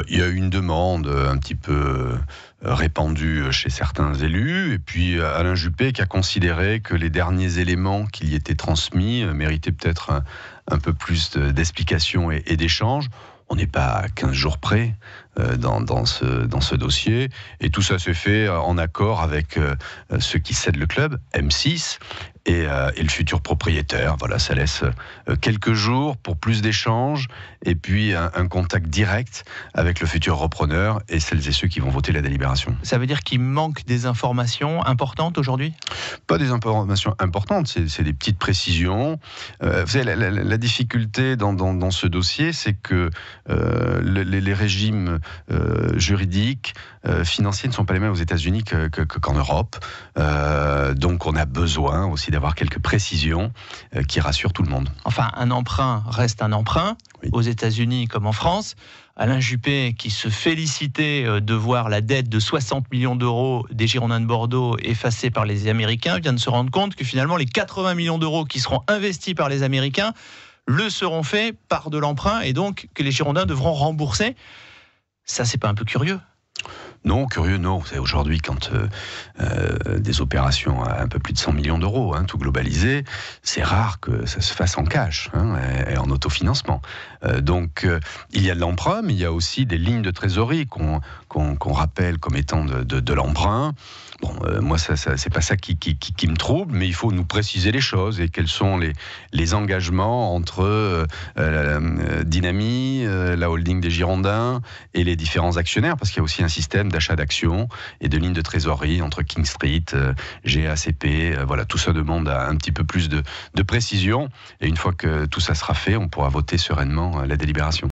Il y a eu une demande un petit peu répandue chez certains élus, et puis Alain Juppé qui a considéré que les derniers éléments qui y étaient transmis méritaient peut-être un peu plus d'explications et d'échanges. On n'est pas à 15 jours près dans ce dossier, et tout ça se fait en accord avec ceux qui cèdent le club, M6, et le futur propriétaire. Voilà, ça laisse quelques jours pour plus d'échanges, et puis un contact direct avec le futur repreneur et celles et ceux qui vont voter la délibération. Ça veut dire qu'il manque des informations importantes aujourd'hui ? Pas des informations importantes, c'est des petites précisions. Vous savez, la difficulté dans ce dossier, c'est que les régimes juridiques, financiers ne sont pas les mêmes aux États-Unis qu'en Europe. Donc on a besoin aussi d'avoir quelques précisions qui rassurent tout le monde. Enfin, un emprunt reste un emprunt, oui. Aux États-Unis comme en France. Alain Juppé, qui se félicitait de voir la dette de 60 millions d'euros des Girondins de Bordeaux effacée par les Américains, vient de se rendre compte que finalement les 80 millions d'euros qui seront investis par les Américains le seront faits par de l'emprunt, et donc que les Girondins devront rembourser. Ça, c'est pas un peu curieux ? Non, curieux, non. Vous savez, aujourd'hui, quand des opérations à un peu plus de 100 millions d'euros, tout globalisé, c'est rare que ça se fasse en cash et en autofinancement. Donc, il y a de l'emprunt, mais il y a aussi des lignes de trésorerie qu'on rappelle comme étant de l'emprunt. Bon, moi, c'est pas ça qui me trouble, mais il faut nous préciser les choses et quels sont les engagements entre Dynami, la holding des Girondins et les différents actionnaires, parce qu'il y a aussi un système d'achat d'actions et de lignes de trésorerie entre King Street, GACP, voilà, tout ça demande un petit peu plus de précision, et une fois que tout ça sera fait, on pourra voter sereinement la délibération.